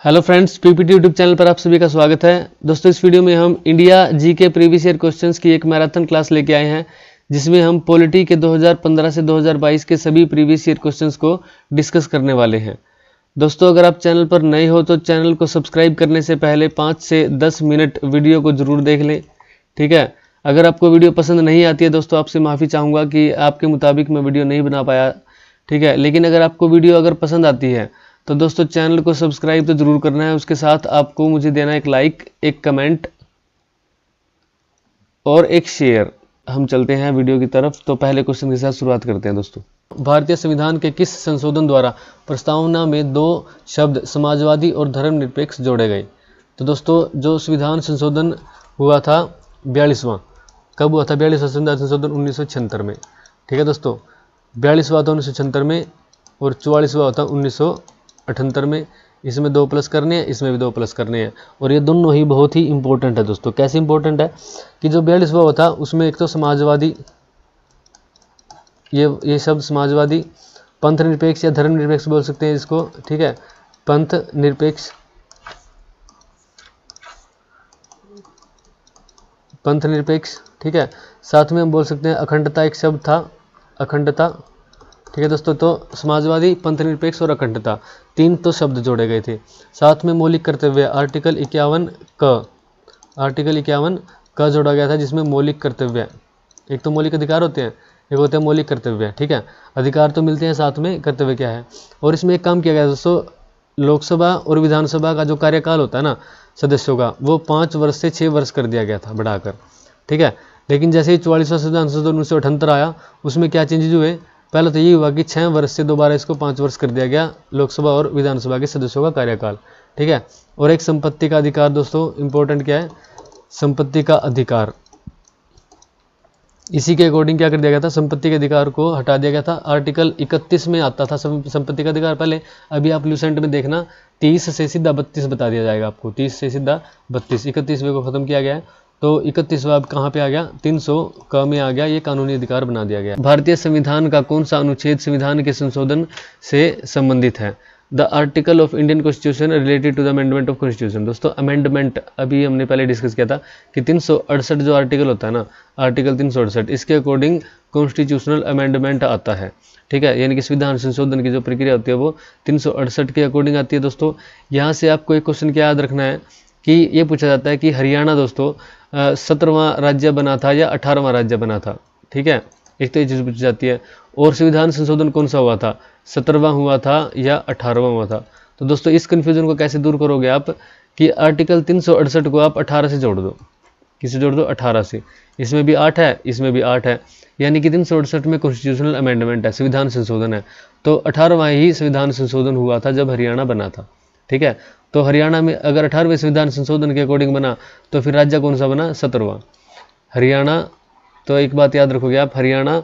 Hello friends, PPT YouTube channel पर आप सभी का स्वागत है। दोस्तों, इस वीडियो में हम इंडिया जी के प्रीवियस ईयर क्वेश्चंस की एक मैराथन क्लास लेके आए हैं, जिसमें हम पॉलिटी के 2015 से 2022 के सभी प्रीवियस ईयर क्वेश्चंस को डिस्कस करने वाले हैं। दोस्तों, अगर आप चैनल पर नए हो तो चैनल को सब्सक्राइब करने से पहले 5 से 10 मिनट वीडियो को जरूर देख लें, ठीक है। अगर आपको वीडियो पसंद नहीं आती है दोस्तों, आपसे माफ़ी चाहूँगा कि आपके मुताबिक मैं वीडियो नहीं बना पाया, ठीक है। लेकिन अगर आपको वीडियो अगर पसंद आती है तो दोस्तों चैनल को सब्सक्राइब तो जरूर करना है, उसके साथ आपको मुझे देना एक लाइक, एक कमेंट और एक शेयर। हम चलते हैं वीडियो की तरफ। तो पहले क्वेश्चन के साथ शुरुआत करते हैं। दोस्तों, भारतीय संविधान के किस संशोधन द्वारा प्रस्तावना में 2 शब्द समाजवादी और धर्मनिरपेक्ष जोड़े गए? तो दोस्तों, जो संविधान संशोधन हुआ था 42वां, कब हुआ था? 42वां संविधान संशोधन 1976 में, ठीक है दोस्तों। 42वां था 1976 में और 44वां था 1978 में। इसमें 2 प्लस करने हैं, इसमें भी 2 प्लस करने हैं, और ये दोनों ही बहुत ही इंपॉर्टेंट है दोस्तों। कैसे इंपॉर्टेंट है कि जो 42वां था उसमें एक तो समाजवादी, ये शब्द समाजवादी, पंथ निरपेक्ष या धर्म निरपेक्ष बोल सकते हैं इसको, ठीक है। पंथ निरपेक्ष, पंथ निरपेक्ष, ठीक है। साथ में हम बोल सकते हैं अखंडता, एक शब्द था अखंडता, ठीक है दोस्तों। तो समाजवादी, पंथ निरपेक्ष और अखंडता, 3 तो शब्द जोड़े गए थे। साथ में मौलिक कर्तव्य, आर्टिकल 51 क जोड़ा गया था, जिसमें मौलिक कर्तव्य, एक तो मौलिक अधिकार होते हैं, एक होते हैं मौलिक कर्तव्य, ठीक है। अधिकार तो मिलते हैं, साथ में कर्तव्य क्या है। और इसमें एक काम किया गया दोस्तों, लोकसभा और विधानसभा का जो कार्यकाल होता है ना सदस्यों का, वो 5 वर्ष से 6 वर्ष कर दिया गया था बढ़ाकर, ठीक है। लेकिन जैसे ही 44वां संविधान संशोधन 1978 आया, उसमें क्या चेंजेज हुए? पहले तो ये हुआ कि 6 वर्ष से दोबारा इसको 5 वर्ष कर दिया गया, लोकसभा और विधानसभा के सदस्यों का कार्यकाल, ठीक है। और एक संपत्ति का अधिकार दोस्तों, इंपॉर्टेंट क्या है? संपत्ति का अधिकार, इसी के अकॉर्डिंग क्या कर दिया गया था? संपत्ति के अधिकार को हटा दिया गया था। आर्टिकल 31 में आता था संपत्ति का अधिकार पहले, अभी आप लूसेंट में देखना 30 से सीधा 32 बता दिया जाएगा आपको, 30 से सीधा 32, 31वें को खत्म किया गया है। तो 31वां अब कहाँ पे आ गया? 300 क में आ गया, ये कानूनी अधिकार बना दिया गया। भारतीय संविधान का कौन सा अनुच्छेद संविधान के संशोधन से संबंधित है? The article of Indian constitution related to the amendment of constitution. दोस्तों, अमेंडमेंट अभी हमने पहले डिस्कस किया था कि 368 जो आर्टिकल होता है ना, आर्टिकल 368, इसके अकॉर्डिंग कॉन्स्टिट्यूशनल अमेंडमेंट आता है, ठीक है। यानी कि संविधान संशोधन की जो प्रक्रिया होती है वो 368 के अकॉर्डिंग आती है। दोस्तों, यहाँ से आपको एक क्वेश्चन क्या याद रखना है कि ये पूछा जाता है कि हरियाणा दोस्तों 17वां राज्य बना था या 18वां राज्य बना था, ठीक है। एक तो ये चीज़ पूछी जाती है। और संविधान संशोधन कौन सा हुआ था? 17वां हुआ था या 18वां हुआ था? तो दोस्तों, इस कन्फ्यूजन को कैसे दूर करोगे आप कि आर्टिकल 368 को आप 18 से जोड़ दो। किसे जोड़ दो? 18 से। इसमें भी 8 है, इसमें भी 8 है, यानी कि 368 में कॉन्स्टिट्यूशनल अमेंडमेंट है, संविधान संशोधन है। तो 18वां ही संविधान संशोधन हुआ था जब हरियाणा बना था, ठीक है। तो हरियाणा में अगर 18वें संविधान संशोधन के अकॉर्डिंग बना तो फिर राज्य कौन सा बना? 17वां हरियाणा। तो एक बात याद रखोगे आप, हरियाणा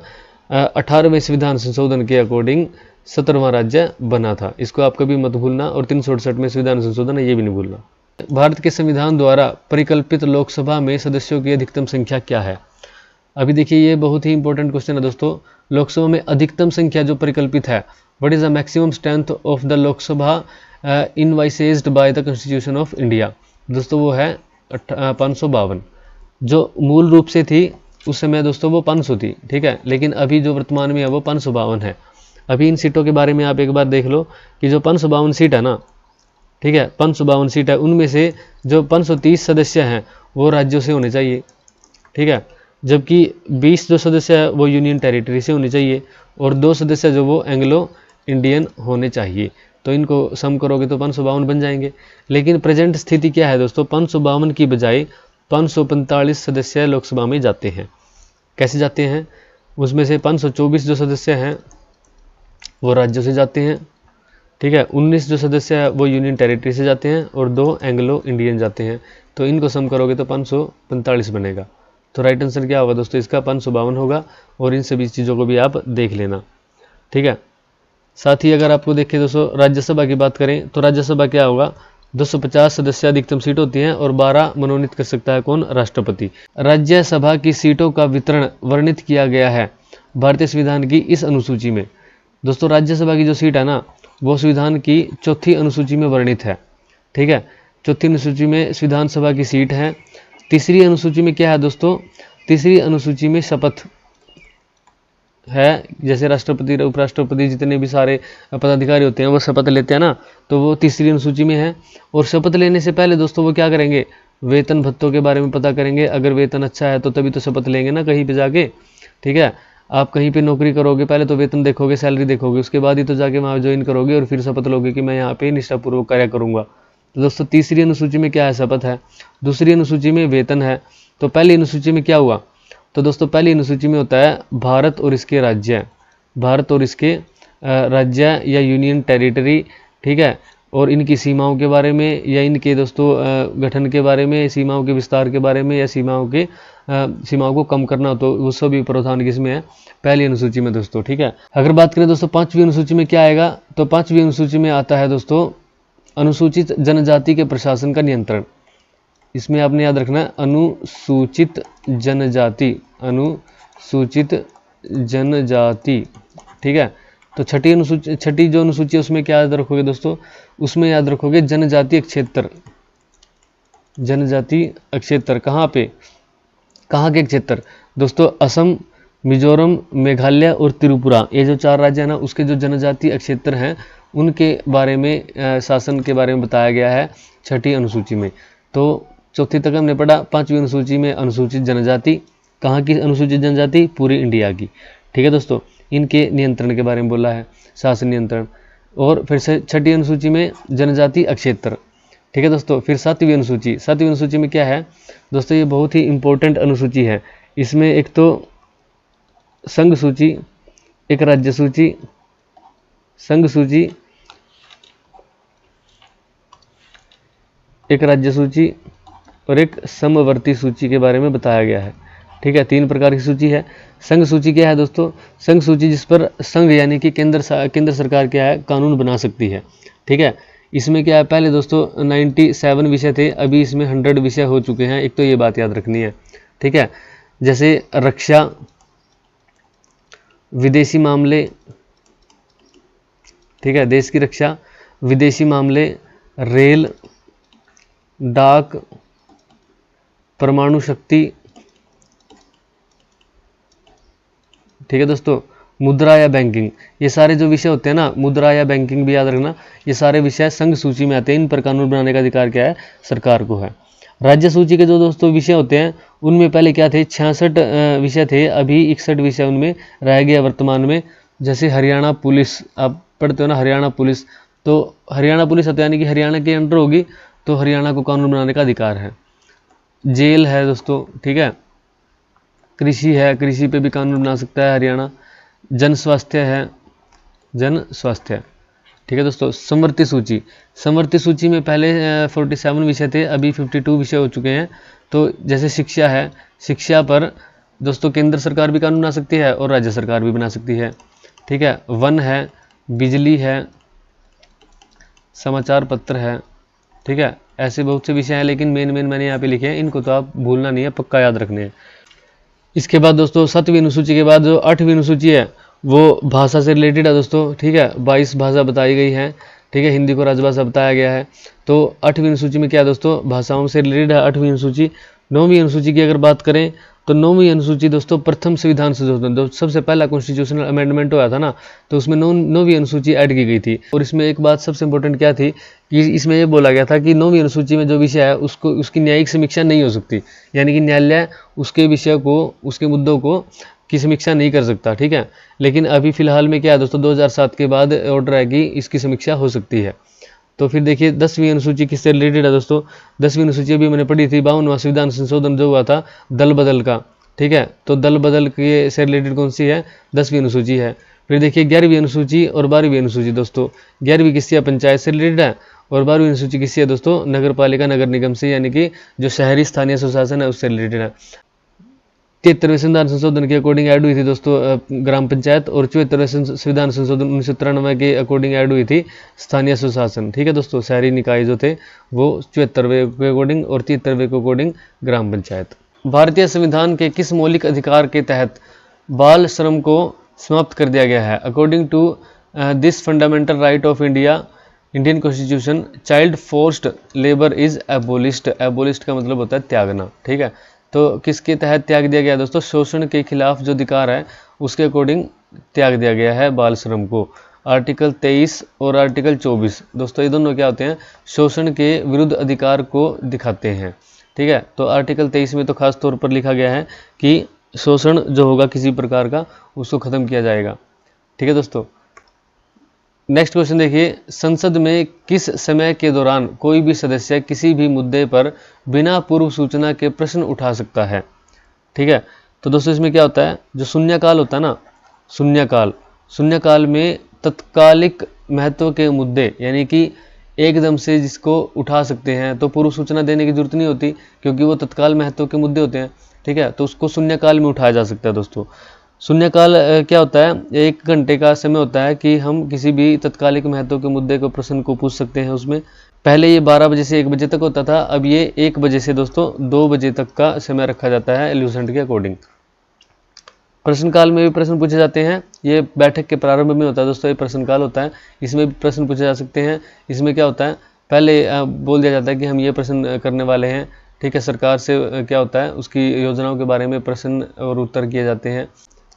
18वें संविधान संशोधन के अकॉर्डिंग 17वां राज्य बना था, इसको आप कभी मत भूलना। और 368 में संविधान संशोधन है, ये भी नहीं भूलना। भारत के संविधान द्वारा परिकल्पित लोकसभा में सदस्यों की अधिकतम संख्या क्या है? अभी देखिए, ये बहुत ही इंपॉर्टेंट क्वेश्चन है दोस्तों। लोकसभा में अधिकतम संख्या जो परिकल्पित है, what is the maximum strength of the Lok Sabha envisaged by the constitution of India? दोस्तों, वो है 552। जो मूल रूप से थी उस समय दोस्तों वो 500 थी, ठीक है। लेकिन अभी जो वर्तमान में है वो 552 है। अभी इन सीटों के बारे में आप एक बार देख लो कि जो 552 सीट है ना, ठीक है, 552 सीट है, उनमें से जो 530 सदस्य हैं वो राज्यों से होने चाहिए, ठीक है। जबकि 20 जो सदस्य है वो यूनियन टेरिटरी से होने चाहिए, और 2 सदस्य जो वो एंग्लो इंडियन होने चाहिए। तो इनको सम करोगे तो 552 बन जाएंगे। लेकिन प्रेजेंट स्थिति क्या है दोस्तों? 552 की बजाय 545 सदस्य लोकसभा में जाते हैं। कैसे जाते हैं? उसमें से 524 जो सदस्य हैं वो राज्यों से जाते हैं, ठीक है। 19 जो सदस्य है वो यूनियन टेरिटरी से जाते हैं, और 2 एंग्लो इंडियन जाते हैं। तो इनको सम करोगे तो 545 बनेगा। तो राइट आंसर क्या होगा दोस्तों? इसका 552 होगा। और इन सभी चीज़ों को भी आप देख लेना, ठीक है। साथ ही अगर आपको देखें दोस्तों, राज्यसभा की बात करें तो राज्यसभा क्या होगा? 250 सदस्य अधिकतम सीट होती हैं, और 12 मनोनीत कर सकता है कौन? राष्ट्रपति। राज्यसभा की सीटों का वितरण वर्णित किया गया है भारतीय संविधान की इस अनुसूची में। दोस्तों, राज्यसभा की जो सीट है ना, वो संविधान की 4थी अनुसूची में वर्णित है। ठीक है। चौथी अनुसूची में विधानसभा की सीट है। तीसरी अनुसूची में क्या है दोस्तों, तीसरी अनुसूची में शपथ है, जैसे राष्ट्रपति उपराष्ट्रपति जितने भी सारे पदाधिकारी होते हैं वो शपथ लेते हैं ना, तो वो तीसरी अनुसूची में है। और शपथ लेने से पहले दोस्तों वो क्या करेंगे, वेतन भत्तों के बारे में पता करेंगे। अगर वेतन अच्छा है तो तभी तो शपथ लेंगे ना कहीं पे जाके, ठीक है। आप कहीं पे नौकरी करोगे, पहले तो वेतन देखोगे, सैलरी देखोगे, उसके बाद ही तो जाके वहाँ ज्वाइन करोगे और फिर शपथ लोगे कि मैं यहाँ पे निष्ठापूर्वक कार्य करूँगा। तो दोस्तों तीसरी अनुसूची में क्या है, शपथ है। दूसरी अनुसूची में वेतन है। तो पहली अनुसूची में क्या हुआ, तो दोस्तों पहली अनुसूची में होता है भारत और इसके राज्य, भारत और इसके राज्य या यूनियन टेरिटरी, ठीक है। और इनकी सीमाओं के बारे में या इनके दोस्तों गठन के बारे में, सीमाओं के विस्तार के बारे में, या सीमाओं को कम करना, तो वो सभी प्रावधान किसमें है, पहली अनुसूची में दोस्तों, ठीक है। अगर बात करें दोस्तों पांचवी अनुसूची में क्या आएगा, तो पांचवी अनुसूची में आता है दोस्तों अनुसूचित जनजाति के प्रशासन का नियंत्रण। इसमें आपने याद रखना है अनुसूचित जनजाति, अनुसूचित जनजाति, ठीक है। तो छठी जो अनुसूची है उसमें क्या याद रखोगे दोस्तों, उसमें याद रखोगे जनजातीय क्षेत्र, जनजातीय क्षेत्र कहाँ पे, कहाँ के क्षेत्र दोस्तों, असम, मिजोरम, मेघालय और त्रिपुरा, ये जो 4 राज्य है ना, उसके जो जनजातीय क्षेत्र हैं उनके बारे में शासन के बारे में बताया गया है छठी अनुसूची में। तो चौथी तक हमने पढ़ा। पांचवी अनुसूची में अनुसूचित जनजाति, कहाँ की अनुसूचित जनजाति, पूरी इंडिया की, ठीक है दोस्तों। इनके नियंत्रण के बारे में बोला है, शासन नियंत्रण। और फिर से छठी अनुसूची में जनजाति क्षेत्र, ठीक है दोस्तों। फिर सातवीं अनुसूची, सातवीं अनुसूची में क्या है दोस्तों, ये बहुत ही इंपॉर्टेंट अनुसूची है। इसमें एक तो संघ सूची, एक राज्य सूची, संघ सूची, एक राज्य सूची और एक समवर्ती सूची के बारे में बताया गया है, ठीक है। 3 प्रकार की सूची है। संघ सूची क्या है दोस्तों, संघ सूची जिस पर संघ यानी कि केंद्र सरकार क्या है, कानून बना सकती है, ठीक है। इसमें क्या है, पहले दोस्तों 97 विषय थे, अभी इसमें 100 विषय हो चुके हैं, एक तो ये बात याद रखनी है, ठीक है। जैसे रक्षा, विदेशी मामले, ठीक है, देश की रक्षा, विदेशी मामले, रेल, डाक, परमाणु शक्ति, ठीक है दोस्तों, मुद्रा या बैंकिंग, ये सारे जो विषय होते हैं ना, मुद्रा या बैंकिंग भी याद रखना, ये सारे विषय संघ सूची में आते हैं। इन पर कानून बनाने का अधिकार क्या है, सरकार को है। राज्य सूची के जो दोस्तों विषय होते हैं उनमें पहले क्या थे, 66 विषय थे, अभी 61 विषय उनमें रह गया वर्तमान में। जैसे हरियाणा पुलिस, आप पढ़ते हो ना हरियाणा पुलिस, तो हरियाणा पुलिस यानी कि हरियाणा के अंडर होगी, तो हरियाणा को कानून बनाने का अधिकार है। जेल है दोस्तों, ठीक है। कृषि है, कृषि पे भी कानून बना सकता है हरियाणा। जन स्वास्थ्य है, जन स्वास्थ्य, ठीक है दोस्तों। समवर्ती सूची, समवर्ती सूची में पहले 47 विषय थे, अभी 52 विषय हो चुके हैं। तो जैसे शिक्षा है, शिक्षा पर दोस्तों केंद्र सरकार भी कानून बना सकती है और राज्य सरकार भी बना सकती है, ठीक है। वन है, बिजली है, समाचार पत्र है, ठीक है। ऐसे बहुत से विषय हैं, लेकिन मेन मैंने यहाँ पे लिखे हैं, इनको तो आप भूलना नहीं है, पक्का याद रखने हैं। इसके बाद दोस्तों 7वीं अनुसूची के बाद जो 8वीं अनुसूची है वो भाषा से रिलेटेड है दोस्तों, ठीक है। 22 भाषा बताई गई है, ठीक है, हिंदी को राजभाषा बताया गया है। तो 8वीं अनुसूची में क्या है दोस्तों, भाषाओं से रिलेटेड है 8वीं अनुसूची। 9वीं अनुसूची की अगर बात करें तो 9वीं अनुसूची दोस्तों प्रथम संविधान संशोधन, सबसे पहला कॉन्स्टिट्यूशनल अमेंडमेंट हुआ था ना, तो उसमें 9वीं अनुसूची ऐड की गई थी। और इसमें एक बात सबसे इंपॉर्टेंट क्या थी कि इसमें ये बोला गया था कि 9वीं अनुसूची में जो विषय है उसकी न्यायिक समीक्षा नहीं हो सकती, यानी कि न्यायालय उसके विषय को, उसके मुद्दों को की समीक्षा नहीं कर सकता, ठीक है। लेकिन अभी फिलहाल में क्या है दोस्तों, 2007 के बाद ऑर्डर है कि इसकी समीक्षा हो सकती है। तो फिर देखिए 10वीं अनुसूची किससे रिलेटेड है दोस्तों, 10वीं अनुसूची अभी मैंने पढ़ी थी, 52वां संविधान संशोधन जो हुआ था दल बदल का, ठीक है। तो दल बदल के से रिलेटेड कौन सी है, 10वीं अनुसूची है। फिर देखिए 11वीं अनुसूची और 12वीं अनुसूची दोस्तों, 11वीं किससे है, पंचायत से रिलेटेड है, और 12वीं अनुसूची किससे है दोस्तों, नगर पालिका नगर निगम से, यानी कि जो शहरी स्थानीय स्वशासन है उससे रिलेटेड है। 73वें संविधान संशोधन के अकॉर्डिंग ऐड हुई थी दोस्तों ग्राम पंचायत, और 74वें संविधान संशोधन 1993 के अकॉर्डिंग ऐड हुई थी स्थानीय स्वशासन, ठीक है दोस्तों। शहरी निकाय जो थे वो 74वें के अकॉर्डिंग और 73वें के अकॉर्डिंग ग्राम पंचायत। भारतीय संविधान के किस मौलिक अधिकार के तहत बाल श्रम को समाप्त कर दिया गया है? According to this fundamental right of India Indian constitution child forced labour is abolished. Abolished का मतलब होता है त्यागना, ठीक है। तो किसके तहत त्याग दिया गया दोस्तों? शोषण के खिलाफ जो अधिकार है उसके अकॉर्डिंग त्याग दिया गया है बाल श्रम को। आर्टिकल 23 और आर्टिकल 24 दोस्तों, ये दोनों क्या होते हैं? शोषण के विरुद्ध अधिकार को दिखाते हैं, ठीक है। तो आर्टिकल 23 में तो खास तौर पर लिखा गया है कि शोषण जो होगा किसी प्रकार का उसको खत्म किया जाएगा, ठीक है दोस्तों। नेक्स्ट क्वेश्चन देखिए, संसद में किस समय के दौरान कोई भी सदस्य किसी भी मुद्दे पर बिना पूर्व सूचना के प्रश्न उठा सकता है, ठीक है। तो दोस्तों इसमें क्या होता है, जो शून्यकाल होता है ना, शून्यकाल में तत्कालिक महत्व के मुद्दे यानी कि एकदम से जिसको उठा सकते हैं, तो पूर्व सूचना देने की जरूरत नहीं होती क्योंकि वो तत्काल महत्व के मुद्दे होते हैं, ठीक है। तो उसको शून्यकाल में उठाया जा सकता है दोस्तों। शून्यकाल क्या होता है? 1 घंटे का समय होता है कि हम किसी भी तत्कालिक महत्व के मुद्दे को, प्रश्न को पूछ सकते हैं उसमें। पहले ये 12 बजे से 1 बजे तक होता था, अब ये 1 बजे से दोस्तों 2 बजे तक का समय रखा जाता है लूसेंट के अकॉर्डिंग। प्रश्नकाल में भी प्रश्न पूछे जाते हैं, ये बैठक के प्रारंभ में होता है दोस्तों, ये प्रश्नकाल होता है, इसमें भी प्रश्न पूछे जा सकते हैं। इसमें क्या होता है, पहले बोल दिया जाता है कि हम ये प्रश्न करने वाले हैं, ठीक है। सरकार से क्या होता है, उसकी योजनाओं के बारे में प्रश्न और उत्तर किए जाते हैं।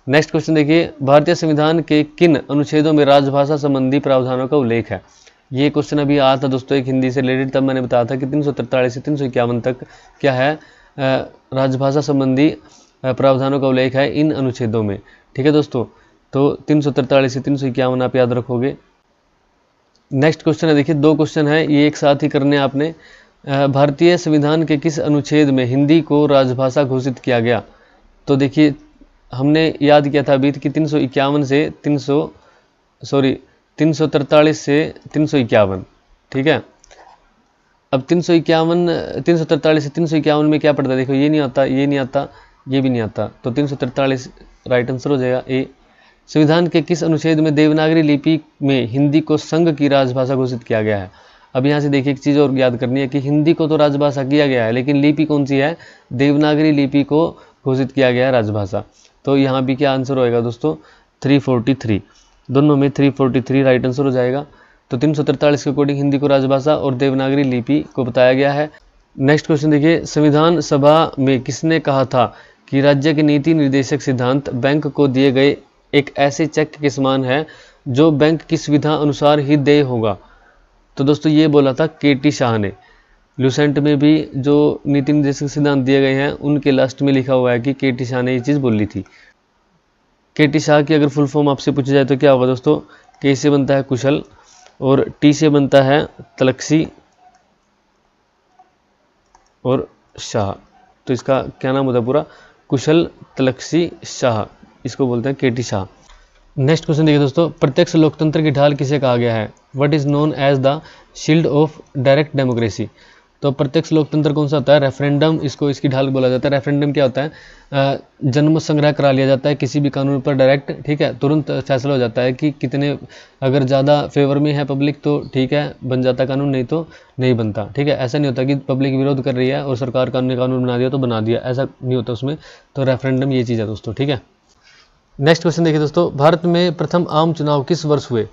नेक्स्ट क्वेश्चन देखिए, भारतीय संविधान के किन अनुच्छेदों में राजभाषा संबंधी प्रावधानों का उल्लेख है? ये क्वेश्चन अभी आया था दोस्तों एक हिंदी से रिलेटेड, तब मैंने बताया था कि 343 से 351 तक क्या है, राजभाषा संबंधी प्रावधानों का उल्लेख है इन अनुच्छेदों में, ठीक है दोस्तों। तो 343 से 351 आप याद रखोगे। नेक्स्ट क्वेश्चन है देखिए, 2 क्वेश्चन है, ये एक साथ ही करने आपने। भारतीय संविधान के किस अनुच्छेद में हिंदी को राजभाषा घोषित किया गया? तो देखिए हमने याद किया था अभी कि 343 से 351, ठीक है। अब 343 से 351 में क्या पड़ता है? देखो ये नहीं आता, ये नहीं आता, ये भी नहीं आता, तो 343 राइट आंसर हो जाएगा ए। संविधान के किस अनुच्छेद में देवनागरी लिपि में हिंदी को संघ की राजभाषा घोषित किया गया है? अब यहाँ से देखिए एक चीज़ और याद करनी है कि हिंदी को तो राजभाषा किया गया है, लेकिन लिपि कौन सी है? देवनागरी लिपि को घोषित किया गया है राजभाषा। तो यहाँ भी क्या आंसर होएगा दोस्तों? 343, दोनों में 343 राइट आंसर हो जाएगा। तो 343 के अकॉर्डिंग हिंदी को राजभाषा और देवनागरी लिपि को बताया गया है। नेक्स्ट क्वेश्चन देखिए, संविधान सभा में किसने कहा था कि राज्य के नीति निर्देशक सिद्धांत बैंक को दिए गए एक ऐसे चेक के समान है जो बैंक की सुविधा अनुसार ही देय होगा? तो दोस्तों ये बोला था KT शाह ने। लूसेंट में भी जो नीति निर्देशक सिद्धांत दिए गए हैं उनके लास्ट में लिखा हुआ है कि KT शाह ने ये चीज़ बोली थी। KT शाह की अगर फुल फॉर्म आपसे पूछी जाए तो क्या होगा दोस्तों? K से बनता है कुशल और T से बनता है तलक्षी और शाह। तो इसका क्या नाम होता है पूरा? कुशल तलक्षी शाह, इसको बोलते हैं KT शाह। नेक्स्ट क्वेश्चन देखिए दोस्तों, प्रत्यक्ष लोकतंत्र की ढाल किसे कहा गया है? What is known as the shield of direct democracy? तो प्रत्यक्ष लोकतंत्र कौन सा होता है? रेफरेंडम, इसको इसकी ढाल बोला जाता है। रेफरेंडम क्या होता है? जनमत संग्रह करा लिया जाता है किसी भी कानून पर डायरेक्ट, ठीक है, तुरंत फैसला हो जाता है कि कितने, अगर ज़्यादा फेवर में है पब्लिक तो ठीक है बन जाता कानून, नहीं तो नहीं बनता, ठीक है। ऐसा नहीं होता कि पब्लिक विरोध कर रही है और सरकार ने कानून बना दिया तो बना दिया, ऐसा नहीं होता उसमें। तो रेफरेंडम ये चीज़ है दोस्तों, ठीक है। नेक्स्ट क्वेश्चन देखिए दोस्तों, भारत में प्रथम आम चुनाव किस वर्ष हुए?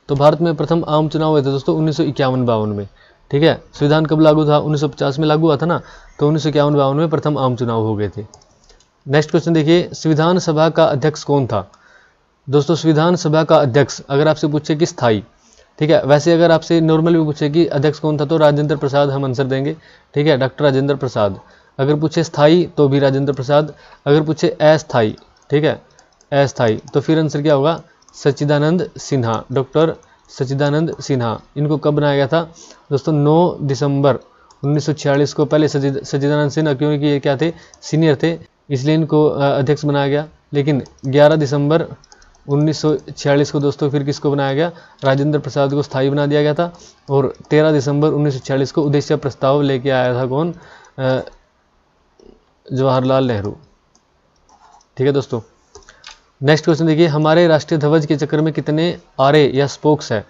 तो भारत में प्रथम आम चुनाव हुए थे दोस्तों 1951-52 में, ठीक है। संविधान कब लागू था? 1950 में लागू हुआ था ना, तो 1951-52 में प्रथम आम चुनाव हो गए थे। नेक्स्ट क्वेश्चन देखिए, संविधान सभा का अध्यक्ष कौन था? दोस्तों संविधान सभा का अध्यक्ष अगर आपसे पूछे कि स्थायी, ठीक है, वैसे अगर आपसे नॉर्मल भी पूछे कि अध्यक्ष कौन था तो राजेंद्र प्रसाद हम आंसर देंगे, ठीक है, डॉक्टर राजेंद्र प्रसाद। अगर पूछे स्थायी तो भी राजेंद्र प्रसाद, अगर पूछे अस्थायी, ठीक है, अस्थायी, तो फिर आंसर क्या होगा? सच्चिदानंद सिन्हा, डॉक्टर सच्चिदानंद सिन्हा। इनको कब बनाया गया था दोस्तों? 9 दिसंबर 1946 को। पहले सच्चिदानंद सिन्हा क्योंकि ये क्या थे? सीनियर थे, इसलिए इनको अध्यक्ष बनाया गया। लेकिन 11 दिसंबर 1946 को दोस्तों फिर किसको बनाया गया? राजेंद्र प्रसाद को स्थायी बना दिया गया था। और 13 दिसंबर 1946 को उद्देश्य प्रस्ताव लेके आया था कौन? जवाहरलाल नेहरू, ठीक है दोस्तों। नेक्स्ट क्वेश्चन देखिए, हमारे राष्ट्रीय ध्वज के चक्र में कितने आरे या स्पोक्स है?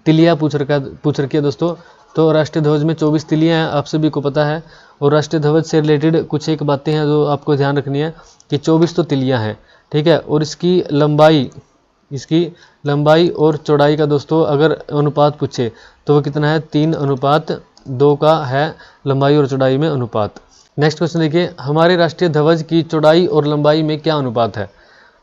तिलिया पूछ रखी है दोस्तों। तो राष्ट्रीय ध्वज में 24 तिलियां हैं, आप सभी को पता है। और राष्ट्रीय ध्वज से रिलेटेड कुछ एक बातें हैं जो आपको ध्यान रखनी है कि 24 तो तिलियां हैं, ठीक है। और इसकी लंबाई इसकी लंबाई और चौड़ाई का दोस्तों अगर अनुपात पूछे तो वो कितना है, 3:2 का है लंबाई और चौड़ाई में अनुपात। नेक्स्ट क्वेश्चन देखिए, हमारे राष्ट्रीय ध्वज की चौड़ाई और लंबाई में क्या अनुपात है।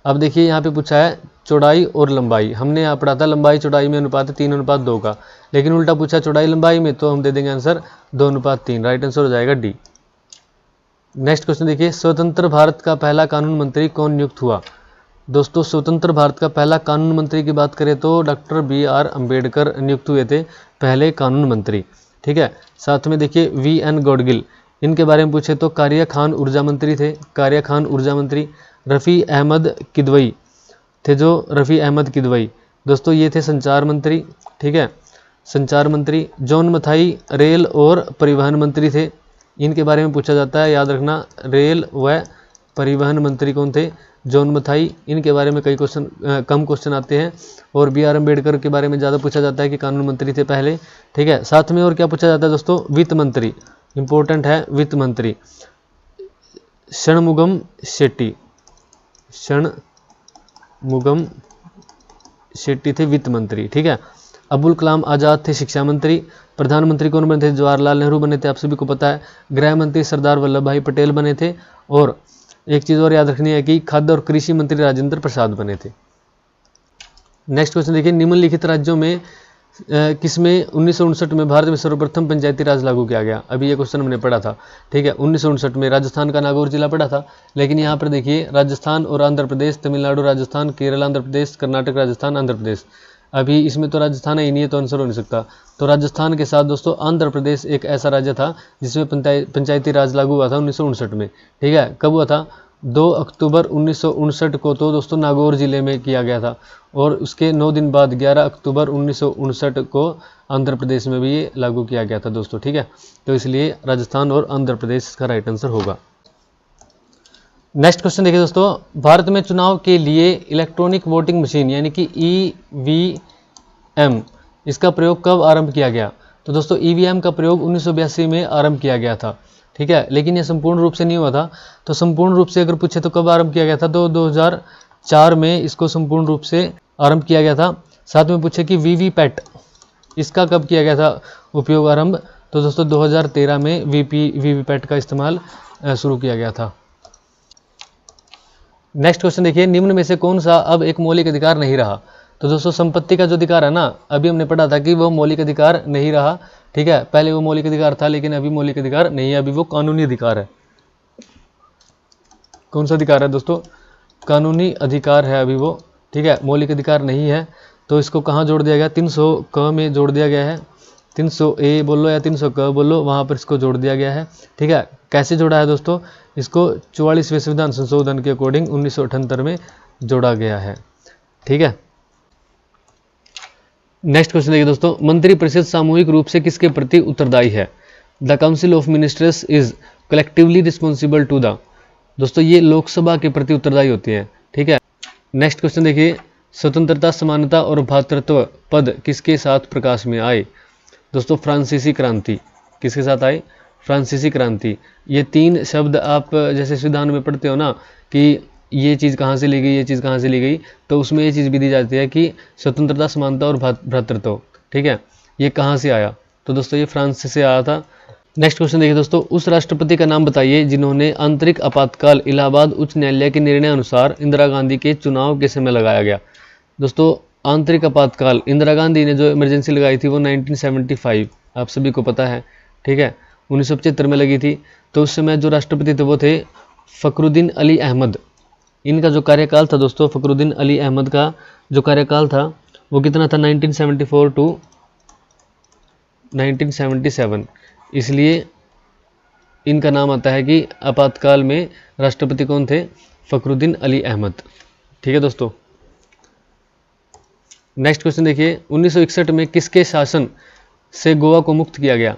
अब देखिए यहाँ पे पूछा है चौड़ाई और लंबाई, हमने यहाँ पढ़ा था लंबाई चौड़ाई में अनुपात है 3:2 का, लेकिन उल्टा पूछा चौड़ाई लंबाई में, तो हम दे देंगे आंसर 2:3। राइट आंसर हो जाएगा डी। नेक्स्ट क्वेश्चन देखिए, स्वतंत्र भारत का पहला कानून मंत्री कौन नियुक्त हुआ। दोस्तों स्वतंत्र भारत का पहला कानून मंत्री की बात करें तो डॉक्टर बी.आर. अम्बेडकर नियुक्त हुए थे पहले कानून मंत्री। ठीक है, साथ में देखिए वी.एन. गॉडगिल, इनके बारे में पूछे तो कारिया खान ऊर्जा मंत्री थे, कारिया खान ऊर्जा मंत्री। रफ़ी अहमद किदवई थे, जो रफ़ी अहमद किदवई दोस्तों ये थे संचार मंत्री। ठीक है, संचार मंत्री। जॉन मथाई रेल और परिवहन मंत्री थे, इनके बारे में पूछा जाता है, याद रखना रेल व परिवहन मंत्री कौन थे, जॉन मथाई। इनके बारे में कम क्वेश्चन आते हैं, और बी.आर. अम्बेडकर के बारे में ज़्यादा पूछा जाता है कि कानून मंत्री थे पहले। ठीक है, साथ में और क्या पूछा जाता है दोस्तों, वित्त मंत्री, इंपॉर्टेंट है वित्त मंत्री। षणमुगम शेट्टी, षणमुगम शेट्टी थे वित्त मंत्री। ठीक है, अबुल कलाम आज़ाद थे शिक्षा मंत्री। प्रधानमंत्री कौन बने थे, जवाहरलाल नेहरू बने थे, आप सभी को पता है। गृह मंत्री सरदार वल्लभ भाई पटेल बने थे, और एक चीज़ और याद रखनी है कि खाद्य और कृषि मंत्री राजेंद्र प्रसाद बने थे। नेक्स्ट क्वेश्चन देखिए, निम्नलिखित राज्यों में किसमें 1959 में भारत में सर्वप्रथम पंचायती राज लागू किया गया। अभी ये क्वेश्चन हमने पढ़ा था। ठीक है, 1959 में राजस्थान का नागौर जिला पढ़ा था, लेकिन यहाँ पर देखिए राजस्थान और आंध्र प्रदेश, तमिलनाडु राजस्थान, केरल आंध्र प्रदेश, कर्नाटक राजस्थान आंध्र प्रदेश। अभी इसमें तो राजस्थान ही नहीं है, तो आंसर हो नहीं सकता। तो राजस्थान के साथ दोस्तों आंध्र प्रदेश एक ऐसा राज्य था जिसमें पंचायती राज लागू हुआ था 1959 में। ठीक है, कब हुआ था, 2 अक्टूबर 1959 को तो दोस्तों नागौर जिले में किया गया था, और उसके 9 दिन बाद 11 अक्टूबर 1959 को आंध्र प्रदेश में भी ये लागू किया गया था दोस्तों। ठीक है, तो इसलिए राजस्थान और आंध्र प्रदेश का राइट आंसर होगा। नेक्स्ट क्वेश्चन देखिए दोस्तों, भारत में चुनाव के लिए इलेक्ट्रॉनिक वोटिंग मशीन यानी कि ईवीएम, इसका प्रयोग कब आरंभ किया गया। तो दोस्तों ईवीएम का प्रयोग 1982 में आरंभ किया गया था। ठीक है, लेकिन ये संपूर्ण रूप से नहीं हुआ था। तो संपूर्ण रूप से अगर पूछे तो कब आरंभ किया गया था, तो 2004 में इसको संपूर्ण रूप से आरंभ किया गया था। साथ में पूछे कि वीवीपैट, इसका कब किया गया था उपयोग आरंभ, तो दोस्तों 2013 में वीवीपैट का इस्तेमाल शुरू किया गया था। नेक्स्ट क्वेश्चन देखिए, निम्न में से कौन सा अब एक मौलिक अधिकार नहीं रहा। तो दोस्तों संपत्ति का जो अधिकार है ना, अभी हमने पढ़ा था कि वो मौलिक अधिकार नहीं रहा। ठीक है, पहले वो मौलिक अधिकार था, लेकिन अभी मौलिक अधिकार नहीं है, अभी वो कानूनी अधिकार है। कौन सा अधिकार है दोस्तों, कानूनी अधिकार है अभी वो। ठीक है, मौलिक अधिकार नहीं है, तो इसको कहाँ जोड़ दिया गया, 300 क में जोड़ दिया गया है। 300 ए बोलो या 300 क बोलो, वहाँ पर इसको जोड़ दिया गया है। ठीक है, कैसे जोड़ा है दोस्तों, इसको 44वें संविधान संशोधन के अकॉर्डिंग 1978 में जोड़ा गया है। ठीक है, नेक्स्ट क्वेश्चन देखिए दोस्तों, मंत्रिपरिषद सामूहिक रूप से किसके प्रति उत्तरदायी है। The council of ministers is collectively responsible to the, दोस्तों ये लोकसभा के प्रति उत्तरदायी होती है। ठीक है, नेक्स्ट क्वेश्चन देखिए, स्वतंत्रता, समानता और भ्रातृत्व पद किसके साथ प्रकाश में आए। दोस्तों फ्रांसीसी क्रांति, किसके साथ आए, फ्रांसीसी क्रांति। ये 3 शब्द आप जैसे संविधान में पढ़ते हो ना कि ये चीज़ कहाँ से ली गई, ये चीज़ कहाँ से ली गई, तो उसमें ये चीज़ भी दी जाती है कि स्वतंत्रता, समानता और भ्रातृत्व। ठीक है, ये कहाँ से आया, तो दोस्तों ये फ्रांस से आया था। नेक्स्ट क्वेश्चन देखिए दोस्तों, उस राष्ट्रपति का नाम बताइए जिन्होंने आंतरिक आपातकाल इलाहाबाद उच्च न्यायालय के निर्णय अनुसार इंदिरा गांधी के चुनाव के समय लगाया गया। दोस्तों आंतरिक आपातकाल इंदिरा गांधी ने जो इमरजेंसी लगाई थी वो 1975, आप सभी को पता है। ठीक है, 1975 में लगी थी। तो उस समय जो राष्ट्रपति थे वो थे फखरुद्दीन अली अहमद। इनका जो कार्यकाल था दोस्तों, फखरुद्दीन अली अहमद का जो कार्यकाल था वो कितना था, 1974 टू 1977। इसलिए इनका नाम आता है कि आपातकाल में राष्ट्रपति कौन थे, फखरुद्दीन अली अहमद। ठीक है दोस्तों, नेक्स्ट क्वेश्चन देखिए, 1961 में किसके शासन से गोवा को मुक्त किया गया।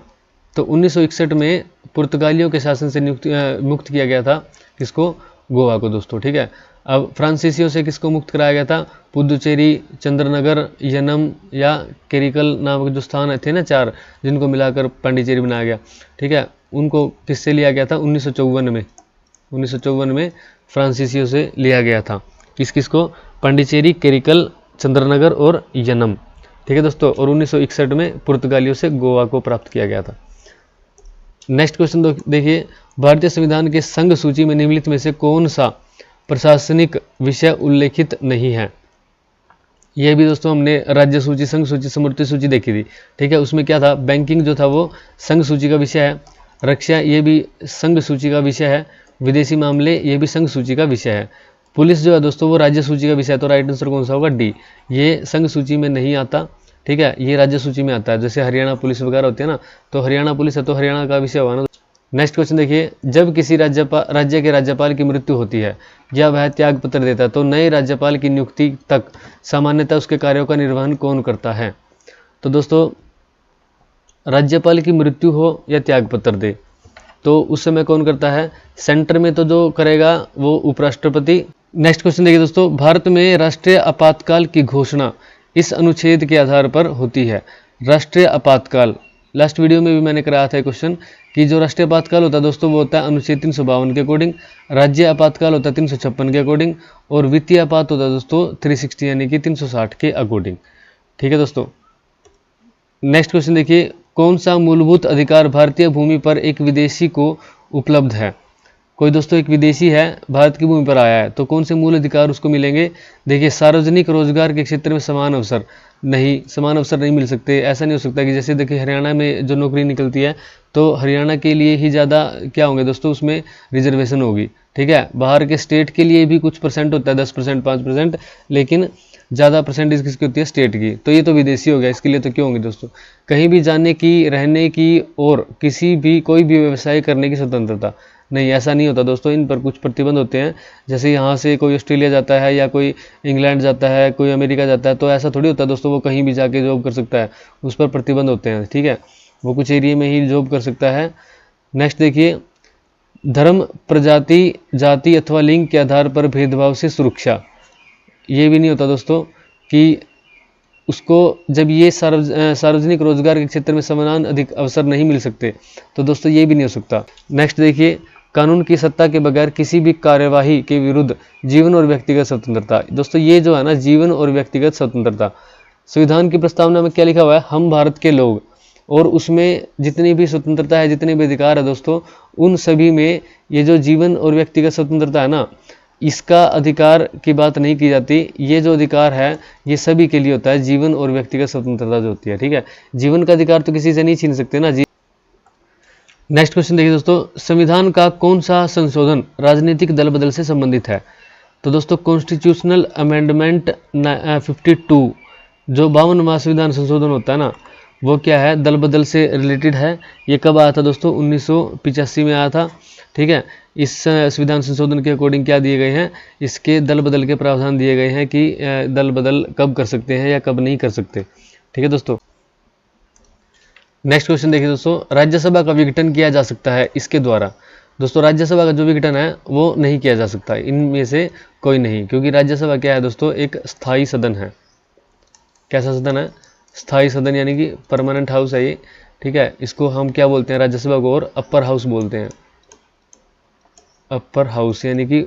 तो 1961 में पुर्तगालियों के शासन से मुक्त किया गया था, किसको, गोवा को दोस्तों। ठीक है, अब फ्रांसीसियों से किसको मुक्त कराया गया था, पुदुचेरी, चंद्रनगर, यनम या केरिकल नामक जो स्थान थे ना 4, जिनको मिलाकर पांडिचेरी बनाया गया। ठीक है, उनको किससे लिया गया था, 1954 में फ्रांसीसियों से लिया गया था। किस किस को, पांडिचेरी, केरिकल चंद्रनगर और यनम। ठीक है दोस्तों, और 1961 में पुर्तगालियों से गोवा को प्राप्त किया गया था। नेक्स्ट क्वेश्चन देखिए, भारतीय संविधान के संघ सूची में निम्नलिखित में से कौन सा प्रशासनिक विषय उल्लेखित नहीं है। यह भी दोस्तों हमने राज्य सूची, संघ सूची, समवर्ती सूची देखी थी। ठीक है, उसमें क्या था, बैंकिंग जो था वो संघ सूची का विषय है, रक्षा ये भी संघ सूची का विषय है, विदेशी मामले ये भी संघ सूची का विषय है, पुलिस जो है दोस्तों वो राज्य सूची का विषय है। तो राइट आंसर कौन सा होगा, डी। ये संघ सूची में नहीं आता, ठीक है, ये राज्य सूची में आता है। जैसे हरियाणा पुलिस वगैरह होती है ना, तो हरियाणा पुलिस है तो हरियाणा का विषय होगा ना। नेक्स्ट क्वेश्चन देखिए, जब किसी राज्य के राज्यपाल की मृत्यु होती है या वह त्याग पत्र देता है तो नए राज्यपाल की नियुक्ति तक सामान्यतः उसके कार्यों का निर्वहन कौन करता है। तो दोस्तों राज्यपाल की मृत्यु हो या त्याग पत्र दे तो उस समय कौन करता है, सेंटर में तो जो करेगा वो उपराष्ट्रपति। नेक्स्ट क्वेश्चन देखिए दोस्तों, भारत में राष्ट्रीय आपातकाल की घोषणा इस अनुच्छेद के आधार पर होती है। राष्ट्रीय आपातकाल, लास्ट वीडियो में भी मैंने कराया था क्वेश्चन कि जो राष्ट्रीय आपातकाल होता है दोस्तों वो होता है अनुच्छेद 352 के अकॉर्डिंग, राज्य आपातकाल होता है 356 के अकॉर्डिंग, और वित्तीय आपात होता है दोस्तों 360 यानी कि 360 के अकॉर्डिंग। ठीक है दोस्तों, नेक्स्ट क्वेश्चन देखिए, कौन सा मूलभूत अधिकार भारतीय भूमि पर एक विदेशी को उपलब्ध है। कोई दोस्तों एक विदेशी है, भारत की भूमि पर आया है, तो कौन से मूल अधिकार उसको मिलेंगे। देखिए, सार्वजनिक रोजगार के क्षेत्र में समान अवसर नहीं, समान अवसर नहीं मिल सकते। ऐसा नहीं हो सकता कि जैसे देखिए हरियाणा में जो नौकरी निकलती है तो हरियाणा के लिए ही ज़्यादा क्या होंगे दोस्तों, उसमें रिजर्वेशन होगी। ठीक है, बाहर के स्टेट के लिए भी कुछ परसेंट होता है, 10%, 5%, लेकिन ज़्यादा परसेंटेज किसकी होती है, स्टेट की। तो ये तो विदेशी हो गया, इसके लिए तो क्यों होंगे दोस्तों, कहीं भी जाने की, रहने की और किसी भी कोई भी व्यवसाय करने की स्वतंत्रता नहीं, ऐसा नहीं होता दोस्तों। इन पर कुछ प्रतिबंध होते हैं, जैसे यहाँ से कोई ऑस्ट्रेलिया जाता है या कोई इंग्लैंड जाता है, कोई अमेरिका जाता है, तो ऐसा थोड़ी होता है दोस्तों वो कहीं भी जाके जॉब कर सकता है, उस पर प्रतिबंध होते हैं। ठीक है, वो कुछ एरिया में ही जॉब कर सकता है। नेक्स्ट देखिए, धर्म, प्रजाति, जाति अथवा लिंग के आधार पर भेदभाव से सुरक्षा, ये भी नहीं होता दोस्तों कि उसको जब ये सार्वजनिक रोजगार के क्षेत्र में समान अधिक अवसर नहीं मिल सकते तो दोस्तों ये भी नहीं हो सकता। नेक्स्ट देखिए, कानून की सत्ता के बगैर किसी भी कार्यवाही के विरुद्ध जीवन और व्यक्तिगत स्वतंत्रता। दोस्तों ये जो है ना, जीवन और व्यक्तिगत स्वतंत्रता, संविधान की प्रस्तावना में क्या लिखा हुआ है, हम भारत के लोग, और उसमें जितनी भी स्वतंत्रता है, जितने भी अधिकार है दोस्तों, उन सभी में ये जो जीवन और व्यक्तिगत स्वतंत्रता है ना, इसका अधिकार की बात नहीं की जाती। ये जो अधिकार है ये सभी के लिए होता है, जीवन और व्यक्तिगत स्वतंत्रता जो होती है। ठीक है, जीवन का अधिकार तो किसी से नहीं छीन सकते ना जी। नेक्स्ट क्वेश्चन देखिए दोस्तों, संविधान का कौन सा संशोधन राजनीतिक दल बदल से संबंधित है। तो दोस्तों कॉन्स्टिट्यूशनल अमेंडमेंट 52, जो 52वां संविधान संशोधन होता है ना, वो क्या है, दल बदल से रिलेटेड है। ये कब आया था दोस्तों, 1985 में आया था। ठीक है, इस संविधान संशोधन के अकॉर्डिंग क्या दिए गए हैं, इसके दल बदल के प्रावधान दिए गए हैं कि दल बदल कब कर सकते हैं या कब नहीं कर सकते। ठीक है दोस्तों, नेक्स्ट क्वेश्चन देखिए दोस्तों, राज्यसभा का विघटन किया जा सकता है इसके द्वारा। दोस्तों राज्यसभा का जो विघटन है वो नहीं किया जा सकता, इनमें से कोई नहीं, क्योंकि राज्यसभा क्या है दोस्तों, एक स्थायी सदन है। कैसा सदन है, स्थायी सदन, यानी कि परमानेंट हाउस है ये। ठीक है, इसको हम क्या बोलते हैं, राज्यसभा को और अपर हाउस बोलते हैं। अपर हाउस यानी कि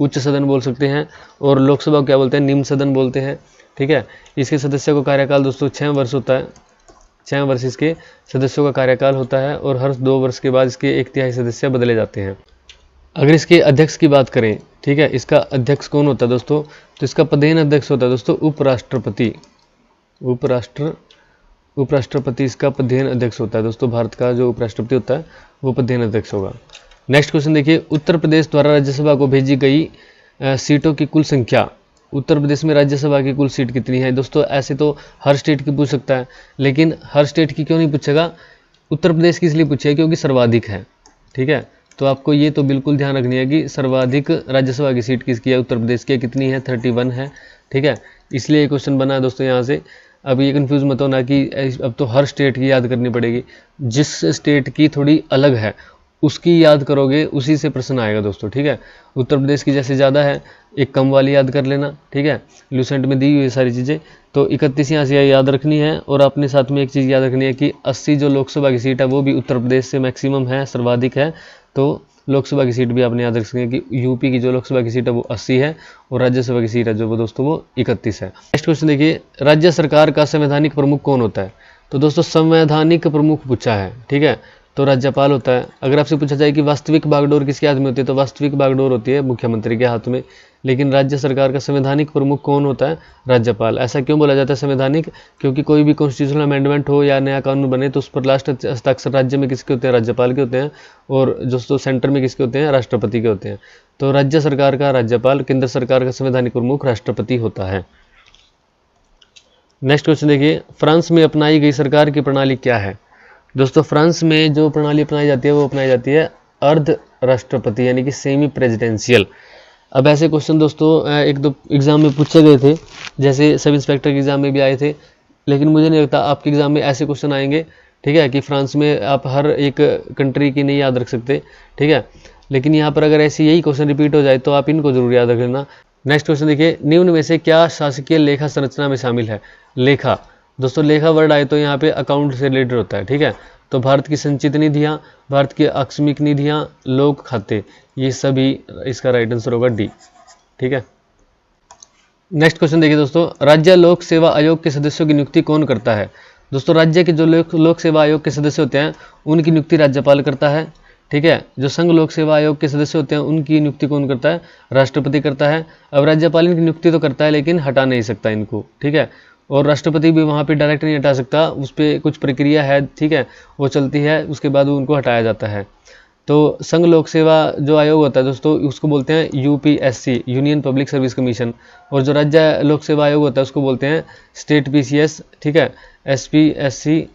उच्च सदन बोल सकते हैं, और लोकसभा को क्या बोलते हैं, निम्न सदन बोलते हैं। ठीक है, इसके सदस्यों का कार्यकाल दोस्तों 6 वर्ष होता है, 6 वर्ष इसके सदस्यों का कार्यकाल होता है, और हर 2 वर्ष के बाद इसके 1/3 सदस्य बदले जाते हैं। अगर इसके अध्यक्ष की बात करें, ठीक है, इसका अध्यक्ष कौन होता है दोस्तों, तो इसका पदेन अध्यक्ष होता है दोस्तों उपराष्ट्रपति। उपराष्ट्रपति इसका पदेन अध्यक्ष होता है दोस्तों। भारत का जो उपराष्ट्रपति होता है वो पदेन अध्यक्ष होगा। नेक्स्ट क्वेश्चन देखिए, उत्तर प्रदेश द्वारा राज्यसभा को भेजी गई सीटों की कुल संख्या। उत्तर प्रदेश में राज्यसभा की कुल सीट कितनी है दोस्तों, ऐसे तो हर स्टेट की पूछ सकता है, लेकिन हर स्टेट की क्यों नहीं पूछेगा, उत्तर प्रदेश की इसलिए पूछेगा क्योंकि सर्वाधिक है। ठीक है, तो आपको ये तो बिल्कुल ध्यान रखनी है कि सर्वाधिक राज्यसभा की सीट किसकी है, उत्तर प्रदेश की। कितनी है, 31 है। ठीक है, इसलिए ये क्वेश्चन बना है दोस्तों यहाँ से। अब ये कंफ्यूज मत होना कि अब तो हर स्टेट की याद करनी पड़ेगी, जिस स्टेट की थोड़ी अलग है उसकी याद करोगे, उसी से प्रश्न आएगा दोस्तों। ठीक है, उत्तर प्रदेश की जैसे ज़्यादा है, एक कम वाली याद कर लेना। ठीक है, लूसेंट में दी हुई सारी चीज़ें, तो 31 यहाँ से याद रखनी है। और अपने साथ में एक चीज़ याद रखनी है कि 80 जो लोकसभा की सीट है वो भी उत्तर प्रदेश से मैक्सिमम है, सर्वाधिक है। तो लोकसभा की सीट भी आपने याद रख सकते हैं कि यूपी की जो लोकसभा की सीट है वो 80 है और राज्यसभा की सीट है जो वो दोस्तों वो 31 है। नेक्स्ट क्वेश्चन देखिए, राज्य सरकार का संवैधानिक प्रमुख कौन होता है? तो दोस्तों संवैधानिक प्रमुख पूछा है, ठीक है, तो राज्यपाल होता है। अगर आपसे पूछा जाए कि वास्तविक बागडोर किसके हाथ में होती है, तो वास्तविक बागडोर होती है मुख्यमंत्री के हाथ में। लेकिन राज्य सरकार का संवैधानिक प्रमुख कौन होता है? राज्यपाल। ऐसा क्यों बोला जाता है संवैधानिक? क्योंकि कोई भी कॉन्स्टिट्यूशनल अमेंडमेंट हो या नया कानून बने तो उस पर लास्ट हस्ताक्षर राज्य में किसके होते हैं? राज्यपाल के होते हैं। और दोस्तों सेंटर में किसके होते हैं? राष्ट्रपति के होते हैं। तो राज्य सरकार का राज्यपाल, केंद्र सरकार का संवैधानिक प्रमुख राष्ट्रपति होता है। नेक्स्ट क्वेश्चन देखिए, फ्रांस में अपनाई गई सरकार की प्रणाली क्या है? दोस्तों फ्रांस में जो प्रणाली अपनाई जाती है वो अपनाई जाती है अर्ध राष्ट्रपति यानी कि सेमी प्रेसिडेंशियल। अब ऐसे क्वेश्चन दोस्तों एक दो एग्जाम में पूछे गए थे, जैसे सब इंस्पेक्टर के एग्जाम में भी आए थे, लेकिन मुझे नहीं लगता आपके एग्जाम में ऐसे क्वेश्चन आएंगे, ठीक है, कि फ्रांस में आप हर एक कंट्री की नहीं याद रख सकते, ठीक है, लेकिन यहाँ पर अगर ऐसे यही क्वेश्चन रिपीट हो जाए तो आप इनको जरूर याद रख लेना। नेक्स्ट क्वेश्चन देखिए, निम्न में से क्या शासकीय लेखा संरचना में शामिल है? लेखा, दोस्तों लेखा वर्ड आए तो यहाँ पे अकाउंट से रिलेटेड होता है, ठीक है, तो भारत की संचित निधियाँ, भारत की आकस्मिक निधियाँ, लोक खाते, ये सभी इसका राइट आंसर होगा डी, ठीक है। नेक्स्ट क्वेश्चन देखिए दोस्तों, राज्य लोक सेवा आयोग के सदस्यों की नियुक्ति कौन करता है? दोस्तों राज्य के जो लोक सेवा आयोग के सदस्य होते हैं उनकी नियुक्ति राज्यपाल करता है, ठीक है। जो संघ लोक सेवा आयोग के सदस्य होते हैं उनकी नियुक्ति कौन करता है? राष्ट्रपति करता है। अब राज्यपाल इनकी नियुक्ति तो करता है लेकिन हटा नहीं सकता इनको, ठीक है, और राष्ट्रपति भी वहाँ पे डायरेक्ट नहीं हटा सकता, उस पर कुछ प्रक्रिया है, ठीक है, वो चलती है, उसके बाद उनको हटाया जाता है। तो संघ लोक सेवा जो आयोग होता है दोस्तों उसको बोलते हैं UPSC, union public service commission, और जो राज्य लोक सेवा आयोग होता है उसको बोलते हैं स्टेट पीसीएस, ठीक है, एसपीएससी,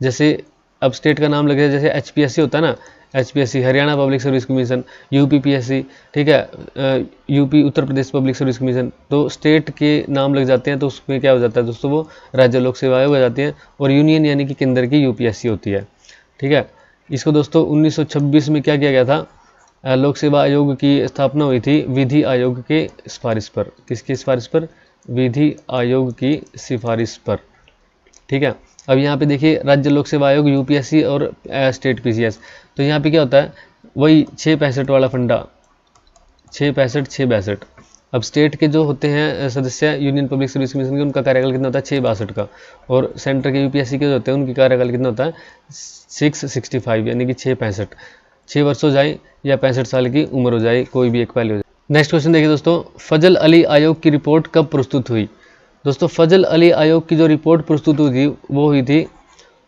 जैसे अब स्टेट का नाम लगे जैसे एचपीएससी होता है ना, HPSC Haryana public service commission, UPPSC, ठीक है, UP Uttar Pradesh public service commission, तो स्टेट के नाम लग जाते हैं तो उसमें क्या हो जाता है दोस्तों, वो राज्य लोक सेवा आयोग हो जाती हैं, और यूनियन यानी कि केंद्र की यूपीएससी होती है, ठीक है। इसको दोस्तों 1926 में क्या किया गया था? लोक सेवा आयोग की स्थापना हुई थी विधि आयोग के सिफारिश पर। किसकी सिफारिश पर? विधि आयोग की सिफारिश पर, ठीक है। अब यहाँ पे देखिए राज्य लोक सेवा आयोग, यूपीएससी और स्टेट पीसीएस, तो यहाँ पे क्या होता है? वही 665 वाला फंडा, 665 662। अब स्टेट के जो होते हैं सदस्य यूनियन पब्लिक सर्विस कमीशन के, उनका कार्यकाल कितना होता है? 662 का, और सेंटर के यूपीएससी के जो होते हैं उनकी कार्यकाल कितना होता है? 665 यानी कि 665, 6 वर्ष हो जाए या 65 साल की उम्र हो जाए, कोई भी एक पहले हो जाए। नेक्स्ट क्वेश्चन देखिए दोस्तों, फजल अली आयोग की रिपोर्ट कब प्रस्तुत हुई? दोस्तों फजल अली आयोग की जो रिपोर्ट प्रस्तुत हुई थी वो हुई थी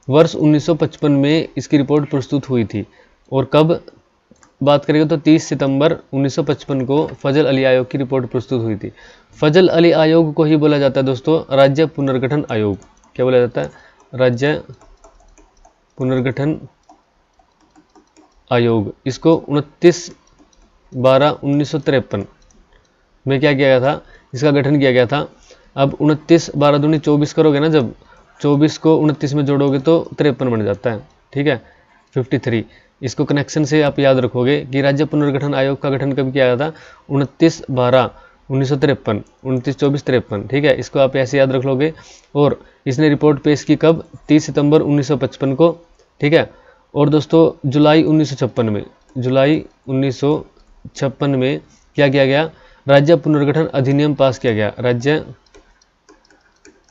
वर्ष 1955 में, इसकी रिपोर्ट प्रस्तुत हुई थी। और कब बात करेंगे तो 30 सितंबर 1955 को फजल अली आयोग की रिपोर्ट प्रस्तुत हुई थी। फजल अली आयोग को ही बोला जाता है दोस्तों राज्य पुनर्गठन आयोग। क्या बोला जाता है? राज्य पुनर्गठन आयोग। इसको 29/12/1953 में क्या किया गया था? इसका गठन किया गया था। अब 29/12 करोगे ना, जब 24 को 29 में जोड़ोगे तो 53 बन जाता है, ठीक है, 53। इसको कनेक्शन से आप याद रखोगे कि राज्य पुनर्गठन आयोग का गठन कब किया गया था? 29/12/1953, 29-24-53, ठीक है, इसको आप ऐसे याद रख लोगे। और इसने रिपोर्ट पेश की कब? 30 सितंबर 1955 को, ठीक है। और दोस्तों जुलाई 1956 में, जुलाई 1956 में क्या किया गया? राज्य पुनर्गठन अधिनियम पास किया गया। राज्य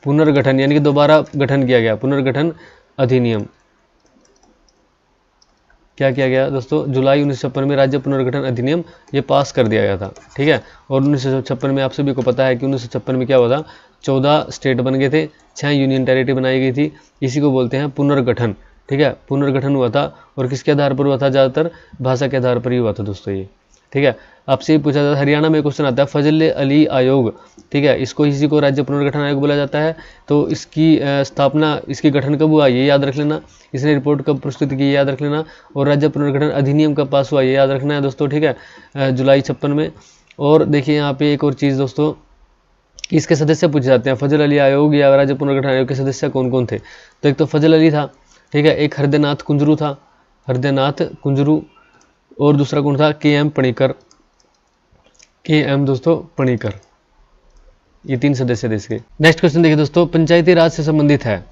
पुनर्गठन यानी कि दोबारा गठन किया गया, पुनर्गठन अधिनियम क्या किया गया दोस्तों? जुलाई 1956 में राज्य पुनर्गठन अधिनियम ये पास कर दिया गया था, ठीक है। और 1956 में आप सभी को पता है कि 1956 में क्या हुआ था? 14 स्टेट बन गए थे, 6 यूनियन टेरिटरी बनाई गई थी। इसी को बोलते हैं पुनर्गठन, ठीक है, पुनर्गठन हुआ था। और किसके आधार पर हुआ था? ज़्यादातर भाषा के आधार पर ही हुआ था दोस्तों ये, ठीक है। आपसे पूछा जाता है, हरियाणा में क्वेश्चन आता है फजल अली आयोग, ठीक है, इसको इसी को राज्य पुनर्गठन आयोग बोला जाता है। तो इसकी स्थापना, इसकी गठन कब हुआ ये याद रख लेना, इसने रिपोर्ट कब प्रस्तुत की ये याद रख लेना, और राज्य पुनर्गठन अधिनियम कब पास हुआ ये याद रखना है दोस्तों, ठीक है, जुलाई 56 में। और देखिए यहाँ पे एक और चीज़ दोस्तों, इसके सदस्य पूछे जाते हैं फजल अली आयोग या राज्य पुनर्गठन आयोग के सदस्य कौन कौन थे? तो एक तो फजल अली था, ठीक है, एक हृदयनाथ कुंजरू था, हृदयनाथ कुंजरू, और दूसरा कौन था? के.एम. पणिकर, के.एम. दोस्तों पणिकर। ये 3 सदस्य थे इसके। नेक्स्ट क्वेश्चन देखिए दोस्तों, पंचायती राज से संबंधित है।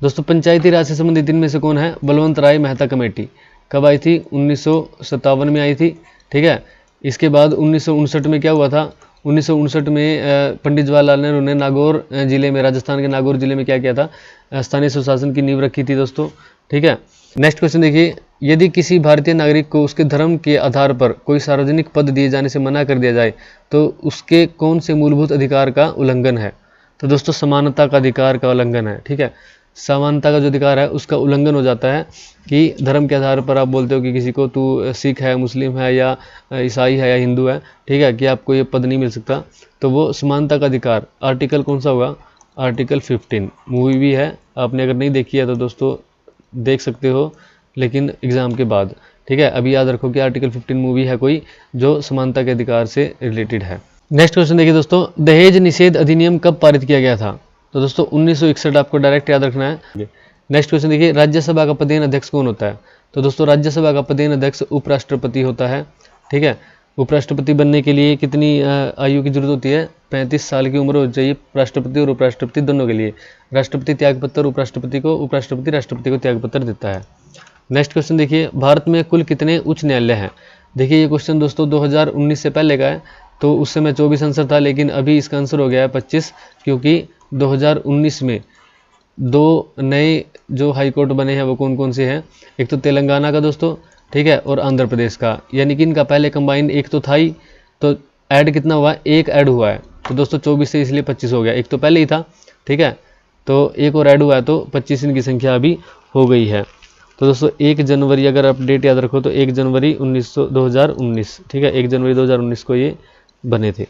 दोस्तों पंचायती राज से संबंधित इनमें से कौन है? बलवंत राय मेहता कमेटी, कब आई थी? 1957 में आई थी, ठीक है। इसके बाद 1959 में क्या हुआ था? 1959 में पंडित जवाहरलाल नेहरू ने नागौर जिले में, राजस्थान के नागौर जिले में क्या किया था? स्थानीय स्वशासन की नींव रखी थी दोस्तों, ठीक है। नेक्स्ट क्वेश्चन देखिए, यदि किसी भारतीय नागरिक को उसके धर्म के आधार पर कोई सार्वजनिक पद दिए जाने से मना कर दिया जाए तो उसके कौन से मूलभूत अधिकार का उल्लंघन है? तो दोस्तों समानता का अधिकार का उल्लंघन है, ठीक है। समानता का जो अधिकार है उसका उल्लंघन हो जाता है कि धर्म के आधार पर आप बोलते हो कि किसी को तू सिख है, मुस्लिम है, या ईसाई है, या हिंदू है, ठीक है, कि आपको ये पद नहीं मिल सकता, तो वो समानता का अधिकार आर्टिकल कौन सा होगा? आर्टिकल 15। मूवी भी है, आपने अगर नहीं देखी है तो दोस्तों देख सकते हो, लेकिन एग्जाम के बाद, ठीक है। अभी याद रखो कि आर्टिकल 15 मूवी है कोई जो समानता के अधिकार से रिलेटेड है। नेक्स्ट क्वेश्चन देखिए दोस्तों, दहेज निषेध अधिनियम कब पारित किया गया था? तो दोस्तों 1961, आपको डायरेक्ट याद रखना है। नेक्स्ट क्वेश्चन देखिए, राज्यसभा का पदेन अध्यक्ष कौन होता है? तो दोस्तों राज्यसभा का पदेन अध्यक्ष उपराष्ट्रपति होता है, ठीक है। उपराष्ट्रपति बनने के लिए कितनी आयु की जरूरत होती है? 35 साल की उम्र हो चाहिए राष्ट्रपति और उपराष्ट्रपति दोनों के लिए। राष्ट्रपति त्यागपत्र उपराष्ट्रपति को, उपराष्ट्रपति राष्ट्रपति को त्यागपत्र देता है। नेक्स्ट क्वेश्चन देखिए, भारत में कुल कितने उच्च न्यायालय हैं? देखिए ये क्वेश्चन दोस्तों 2019 से पहले का है, तो उस समय 24 आंसर था, लेकिन अभी इसका आंसर हो गया है 25, क्योंकि 2019 में 2 नए जो हाई कोर्ट बने हैं वो कौन कौन से हैं? एक तो तेलंगाना का दोस्तों, ठीक है, और आंध्र प्रदेश का, यानी कि इनका पहले कंबाइन एक तो था ही, तो ऐड कितना हुआ? एक ऐड हुआ है, तो दोस्तों 24 से इसलिए 25 हो गया। एक तो पहले ही था, ठीक है, तो एक और ऐड हुआ है, तो 25 इनकी संख्या अभी हो गई है। तो दोस्तों 1 जनवरी, अगर आप डेट याद रखो तो 1 जनवरी 2019, ठीक है, 1 जनवरी 2019 को ये बने थे।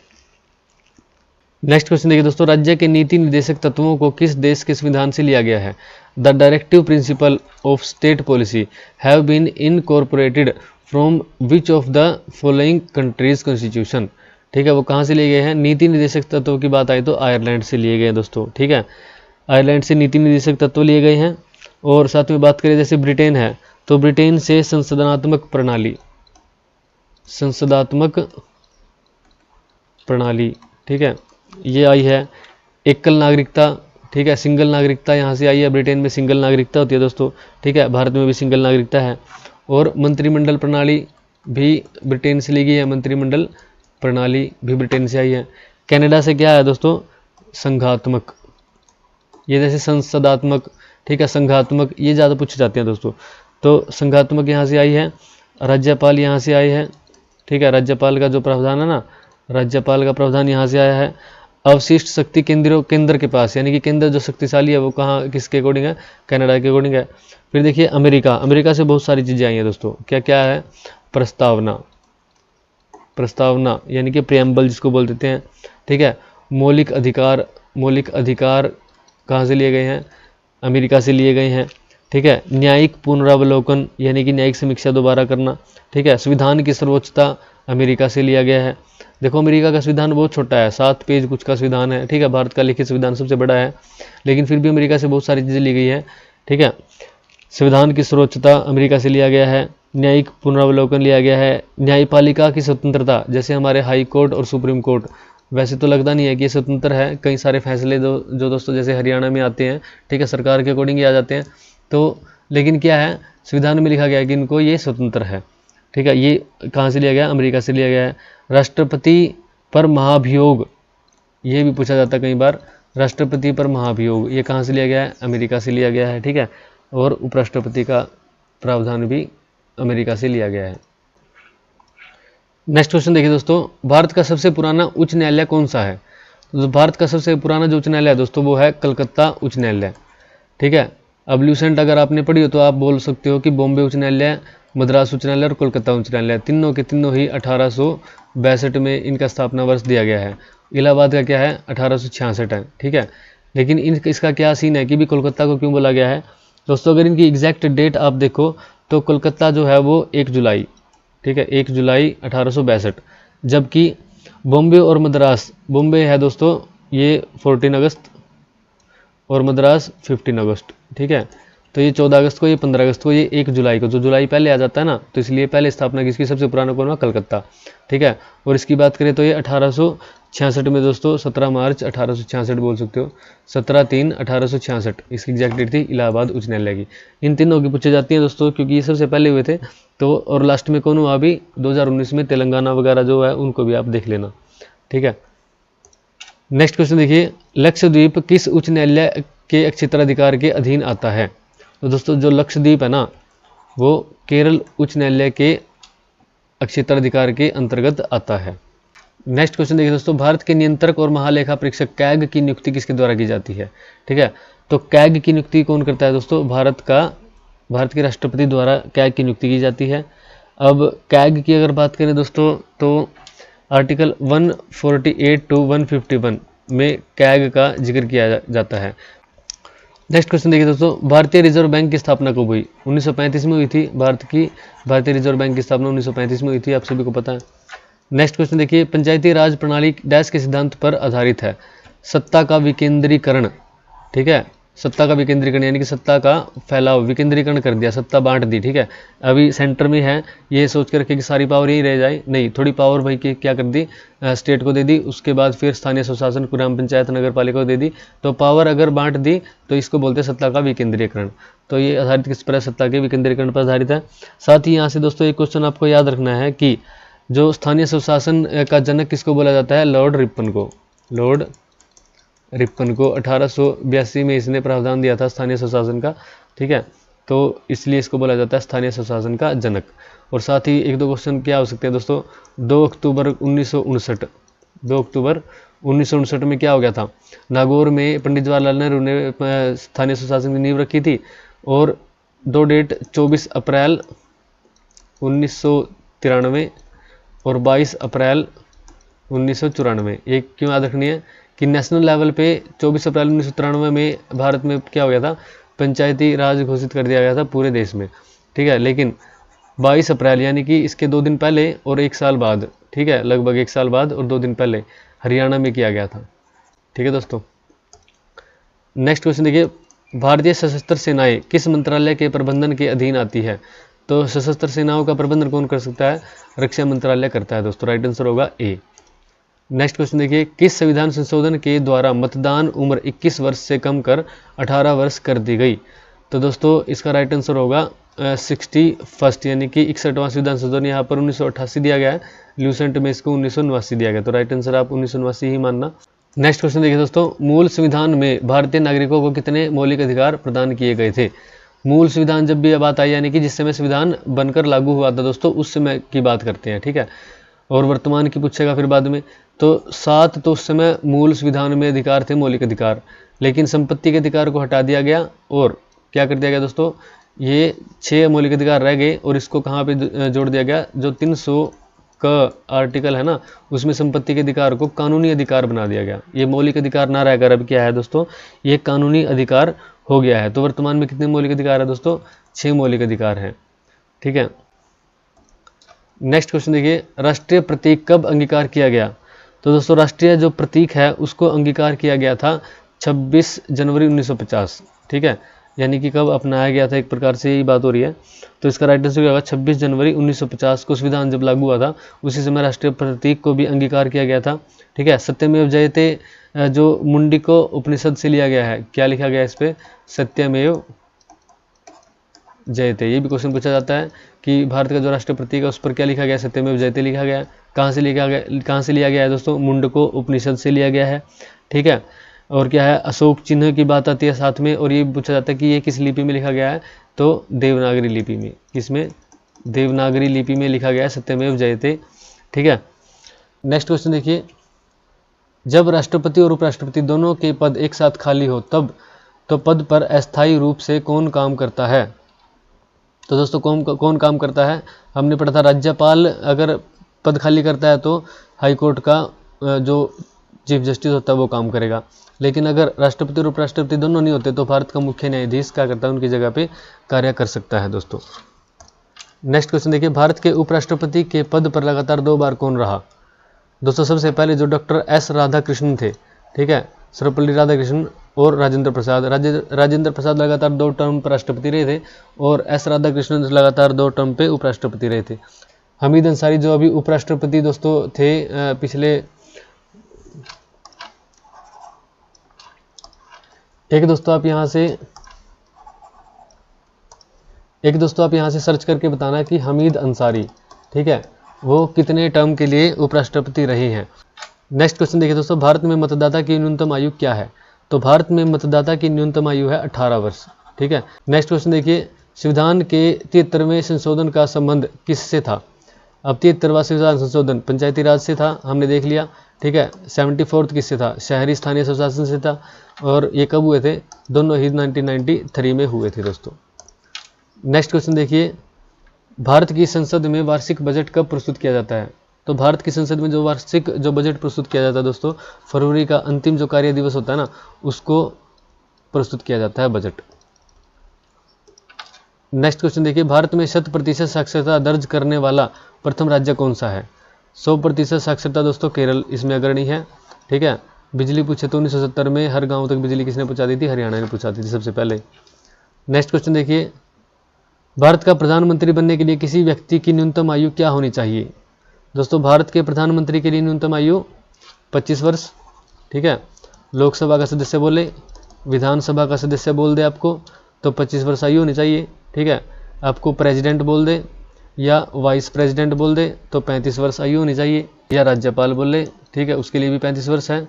नेक्स्ट क्वेश्चन देखिए दोस्तों, राज्य के नीति निर्देशक तत्वों को किस देश के संविधान से लिया गया है? The directive principle of state policy have been incorporated from which of the following countries constitution? ठीक है, वो कहाँ से लिए गए हैं? नीति निर्देशक तत्वों की बात आई तो आयरलैंड से लिए गए हैं दोस्तों, ठीक है। आयरलैंड से नीति निर्देशक तत्व लिए गए हैं। और साथ में बात करें जैसे ब्रिटेन है, तो ब्रिटेन से संसदात्मक प्रणाली, ठीक है, ये आई है। एकल नागरिकता, ठीक है, सिंगल नागरिकता यहाँ से आई है। ब्रिटेन में सिंगल नागरिकता होती है दोस्तों, ठीक है, भारत में भी सिंगल नागरिकता है। और मंत्रिमंडल प्रणाली भी ब्रिटेन से ली गई है, मंत्रिमंडल प्रणाली भी ब्रिटेन से आई है। कनाडा से क्या है दोस्तों? संघात्मक। ये जैसे संसदात्मक, ठीक है, संघात्मक, ये ज़्यादा पूछे जाते हैं दोस्तों, तो संघात्मक यहाँ से आई है। राज्यपाल यहाँ से आए हैं, ठीक है, राज्यपाल का जो प्रावधान है ना, राज्यपाल का प्रावधान यहाँ से आया है। अवशिष्ट शक्ति केंद्र के पास, यानी कि केंद्र जो शक्तिशाली है वो कहाँ, किसके अकॉर्डिंग है? कनाडा के अकॉर्डिंग है। फिर देखिए अमेरिका से बहुत सारी चीज़ें आई हैं दोस्तों। क्या क्या है? प्रस्तावना यानी कि प्रियम्बल जिसको बोल देते हैं, ठीक है। मौलिक अधिकार कहाँ से लिए गए हैं? अमेरिका से लिए गए हैं, ठीक है। न्यायिक पुनरावलोकन यानी कि न्यायिक समीक्षा दोबारा करना, ठीक है। संविधान की सर्वोच्चता अमेरिका से लिया गया है। देखो अमेरिका का संविधान बहुत छोटा है, 7 पेज कुछ का संविधान है, ठीक है। भारत का लिखित संविधान सबसे बड़ा है, लेकिन फिर भी अमेरिका से बहुत सारी चीज़ें ली गई है, ठीक है। संविधान की सर्वोच्चता अमेरिका से लिया गया है। न्यायिक पुनरावलोकन लिया गया है। न्यायपालिका की स्वतंत्रता, जैसे हमारे हाई कोर्ट और सुप्रीम कोर्ट, वैसे तो लगता नहीं है कि ये स्वतंत्र है। कई सारे फैसले जो दोस्तों जैसे हरियाणा में आते हैं, ठीक है, सरकार के अकॉर्डिंग ही आ जाते हैं, तो लेकिन क्या है, संविधान में लिखा गया है कि इनको ये स्वतंत्र है, ठीक है। ये कहाँ से लिया गया? अमेरिका से लिया गया है। राष्ट्रपति पर महाभियोग, ये भी पूछा जाता है कई बार, राष्ट्रपति पर महाभियोग ये कहाँ से लिया गया है? अमेरिका से लिया गया है, ठीक है। और उपराष्ट्रपति का प्रावधान भी अमेरिका से लिया गया है। नेक्स्ट क्वेश्चन देखिए दोस्तों, भारत का सबसे पुराना उच्च न्यायालय कौन सा है? तो भारत का सबसे पुराना जो उच्च न्यायालय है दोस्तों वो है कलकत्ता उच्च न्यायालय, ठीक है। अब ल्यूसेंट अगर आपने पढ़ी हो तो आप बोल सकते हो कि बॉम्बे उच्च न्यायालय, मद्रास उच्च न्यायालय और कोलकाता उच्च न्यायालय, तीनों के तीनों ही 1862 में इनका स्थापना वर्ष दिया गया है। इलाहाबाद का क्या है? 1866 है, ठीक है। लेकिन इसका क्या सीन है कि भी कोलकाता को क्यों बोला गया है दोस्तों? अगर इनकी एग्जैक्ट डेट आप देखो तो कोलकाता जो है वो 1 जुलाई, ठीक है, 1 जुलाई 1862, जबकि बॉम्बे और मद्रास, बॉम्बे है दोस्तों ये 14 अगस्त और मद्रास 15 अगस्त, ठीक है। तो ये 14 अगस्त को, ये 15 अगस्त को, ये 1 जुलाई को, जो जुलाई पहले आ जाता है ना, तो इसलिए पहले स्थापना किसकी? सबसे पुराना कौन हुआ? कलकत्ता, ठीक है। और इसकी बात करें तो ये 66 में दोस्तों 17 मार्च 1866 बोल सकते हो, 17/3/1866 इसकी एग्जैक्ट डेट थी इलाहाबाद उच्च न्यायालय की। इन तीनों की पूछी जाती हैं दोस्तों, क्योंकि ये सबसे पहले हुए थे। तो और लास्ट में कौन हुआ अभी 2019 में, तेलंगाना वगैरह जो है उनको भी आप देख लेना, ठीक है। नेक्स्ट क्वेश्चन देखिए, लक्षद्वीप किस उच्च न्यायालय के क्षेत्राधिकार के अधीन आता है? तो दोस्तों जो लक्षद्वीप है ना, वो केरल उच्च न्यायालय के क्षेत्राधिकार के अंतर्गत आता है। नेक्स्ट क्वेश्चन देखिए दोस्तों, भारत के नियंत्रक और महालेखा परीक्षक कैग की नियुक्ति किसके द्वारा की जाती है? ठीक है, तो कैग की नियुक्ति कौन करता है दोस्तों? भारत के राष्ट्रपति द्वारा कैग की नियुक्ति की जाती है। अब कैग की अगर बात करें दोस्तों, तो आर्टिकल 148 to 151 में कैग का जिक्र किया जाता है। नेक्स्ट क्वेश्चन देखिए दोस्तों, भारतीय रिजर्व बैंक की स्थापना कब हुई? 1935 में हुई थी। भारतीय रिजर्व बैंक की स्थापना 1935 में हुई थी, आप सभी को पता है। नेक्स्ट क्वेश्चन देखिए, पंचायती राज प्रणाली डैश के सिद्धांत पर आधारित है? सत्ता का विकेंद्रीकरण, ठीक है, सत्ता का विकेंद्रीकरण यानी कि सत्ता का फैलाव, विकेंद्रीकरण कर दिया, सत्ता बांट दी, ठीक है। अभी सेंटर में है, ये सोच के रखे कि सारी पावर यहीं रह जाए, नहीं, थोड़ी पावर भाई की क्या कर दी, स्टेट को दे दी, उसके बाद फिर स्थानीय स्वशासन, ग्राम पंचायत, नगर पालिका को दे दी। तो पावर अगर बांट दी तो इसको बोलते हैं सत्ता का विकेंद्रीकरण। तो ये आधारित किस पर है? सत्ता के विकेंद्रीकरण पर आधारित है। साथ ही यहाँ से दोस्तों एक क्वेश्चन आपको याद रखना है कि जो स्थानीय स्वशासन का जनक किसको बोला जाता है? लॉर्ड रिपन को। लॉर्ड रिपन को 1882 में इसने प्रावधान दिया था स्थानीय स्वशासन का, ठीक है, तो इसलिए इसको बोला जाता है स्थानीय स्वशासन का जनक। और साथ ही एक दो क्वेश्चन क्या हो सकते हैं दोस्तों, 2 अक्टूबर 1959 में क्या हो गया था? नागौर में पंडित जवाहरलाल नेहरू ने स्थानीय स्वशासन की नींव रखी थी। और 2 डेट 24 अप्रैल 1993 और 22 अप्रैल 1994। एक क्यों याद रखनी है कि नेशनल लेवल पे 24 अप्रैल 1993 में भारत में क्या हो गया था? पंचायती राज घोषित कर दिया गया था पूरे देश में, ठीक है। लेकिन 22 अप्रैल यानी कि इसके 2 दिन पहले और 1 साल बाद, ठीक है, लगभग 1 साल बाद और 2 दिन पहले हरियाणा में किया गया था, ठीक है दोस्तों। नेक्स्ट क्वेश्चन देखिए, भारतीय सशस्त्र सेनाएं किस मंत्रालय के प्रबंधन के अधीन आती है? तो सशस्त्र सेनाओं का प्रबंधन कौन कर सकता है? रक्षा मंत्रालय करता है दोस्तों, राइट आंसर होगा ए। नेक्स्ट क्वेश्चन देखिए, किस संविधान संशोधन के द्वारा मतदान उम्र 21 वर्ष से कम कर 18 वर्ष कर दी गई? तो दोस्तों इसका राइट आंसर होगा 61 यानी कि 61वां संविधान संशोधन। यहाँ पर 1988 दिया गया है, ल्यूसेंट में इसको 1989 दिया गया, तो राइट आंसर आप 1989 ही मानना। नेक्स्ट क्वेश्चन देखिए दोस्तों, मूल संविधान में भारतीय नागरिकों को कितने मौलिक अधिकार प्रदान किए गए थे? मूल संविधान जब भी बात आई यानी कि जिस समय संविधान बनकर लागू हुआ था दोस्तों, उस समय की बात करते हैं, ठीक है। और वर्तमान की पूछेगा फिर बाद में। तो 7 तो उस समय मूल संविधान में अधिकार थे, मौलिक अधिकार, लेकिन संपत्ति के अधिकार को हटा दिया गया और क्या कर दिया गया दोस्तों, ये 6 मौलिक अधिकार रह गए और इसको कहाँ पे जोड़ दिया गया? जो 300 का आर्टिकल है ना, उसमें संपत्ति के अधिकार को कानूनी अधिकार बना दिया गया। ये मौलिक अधिकार ना रहकर अब क्या है दोस्तों, ये कानूनी अधिकार हो गया है। तो वर्तमान में कितने मौलिक अधिकार है दोस्तों? 6 मौलिक अधिकार हैं, ठीक है। नेक्स्ट क्वेश्चन देखिए, राष्ट्रीय प्रतीक कब अंगीकार किया गया? तो दोस्तों राष्ट्रीय जो प्रतीक है उसको अंगीकार किया गया था 26 जनवरी 1950, ठीक है, यानी कि कब अपनाया गया था, एक प्रकार से यही बात हो रही है। तो इसका राइट आंसर क्या होगा? 26 जनवरी 1950 को संविधान जब लागू हुआ था, उसी समय राष्ट्रीय प्रतीक को भी अंगीकार किया गया था, ठीक है। सत्यमेव जयते जो मुंडी को उपनिषद से लिया गया है, क्या लिखा गया इस पर? सत्यमेव जयते। ये भी क्वेश्चन पूछा जाता है कि भारत का जो राष्ट्रीय प्रतीक है उस पर क्या लिखा गया? सत्यमेव जयते लिखा गया है। कहाँ से लिया गया है दोस्तों? मुंडको उपनिषद से लिया गया है, ठीक है। और क्या है, अशोक चिन्ह की बात आती है साथ में। और ये पूछा जाता है कि ये किस लिपि में लिखा गया है? तो देवनागरी लिपि में। किसमें? देवनागरी लिपि में लिखा गया है सत्यमेव जयते, ठीक है। नेक्स्ट क्वेश्चन देखिए, जब राष्ट्रपति और उपराष्ट्रपति दोनों के पद एक साथ खाली हो तब तो पद पर अस्थायी रूप से कौन काम करता है? तो दोस्तों कौन काम करता है? हमने पढ़ा था राज्यपाल अगर पद खाली करता है तो हाईकोर्ट का जो चीफ जस्टिस होता है वो काम करेगा। लेकिन अगर राष्ट्रपति और उपराष्ट्रपति दोनों नहीं होते तो भारत का मुख्य न्यायाधीश क्या करता है? उनकी जगह पे कार्य कर सकता है दोस्तों। नेक्स्ट क्वेश्चन देखिए, भारत के उपराष्ट्रपति के पद पर लगातार 2 बार कौन रहा? दोस्तों सबसे पहले जो डॉक्टर एस राधाकृष्णन थे, ठीक है, सर्वपल्ली राधाकृष्णन और राजेंद्र प्रसाद। राजेंद्र प्रसाद लगातार 2 टर्म पर राष्ट्रपति रहे थे और एस राधाकृष्णन लगातार 2 टर्म पे उपराष्ट्रपति रहे थे। हमीद अंसारी जो अभी उपराष्ट्रपति दोस्तों थे पिछले एक दोस्तों आप यहाँ से सर्च करके बताना कि हमीद अंसारी, ठीक है, वो कितने टर्म के लिए उपराष्ट्रपति रही हैं। नेक्स्ट क्वेश्चन देखिए दोस्तों, भारत में मतदाता की न्यूनतम आयु क्या है? तो भारत में मतदाता की न्यूनतम आयु है 18 वर्ष, ठीक है। नेक्स्ट क्वेश्चन देखिए, संविधान के 73वें संशोधन का संबंध किससे था? अब 73वां संविधान संशोधन पंचायती राज से था, हमने देख लिया, ठीक है। 74th किससे था? शहरी स्थानीय स्वशासन से था। और ये कब हुए थे? दोनों ही 1993 में हुए थे दोस्तों। नेक्स्ट क्वेश्चन देखिए, भारत की संसद में वार्षिक बजट कब प्रस्तुत किया जाता है? तो भारत की संसद में जो वार्षिक बजट प्रस्तुत किया जाता है दोस्तों, फरवरी का अंतिम जो कार्य दिवस होता है ना, उसको प्रस्तुत किया जाता है बजट। नेक्स्ट क्वेश्चन देखिए, भारत में 100% साक्षरता दर्ज करने वाला प्रथम राज्य कौन सा है? 100% साक्षरता दोस्तों केरल इसमें अग्रणी है, ठीक है। बिजली पूछे तो 1970 में हर गांव तक बिजली किसने पहुंचा दी थी? हरियाणा ने पहुंचा दी थी सबसे पहले। नेक्स्ट क्वेश्चन देखिए, भारत का प्रधानमंत्री बनने के लिए किसी व्यक्ति की न्यूनतम आयु क्या होनी चाहिए? दोस्तों भारत के प्रधानमंत्री के लिए न्यूनतम आयु 25 वर्ष, ठीक है। लोकसभा का सदस्य बोले, विधानसभा का सदस्य बोल दे आपको तो 25 वर्ष आयु होनी चाहिए, ठीक है। आपको प्रेसिडेंट बोल दे या वाइस प्रेसिडेंट बोल दे तो 35 वर्ष आयु होनी चाहिए, या राज्यपाल बोल ले, ठीक है, उसके लिए भी 35 वर्ष है।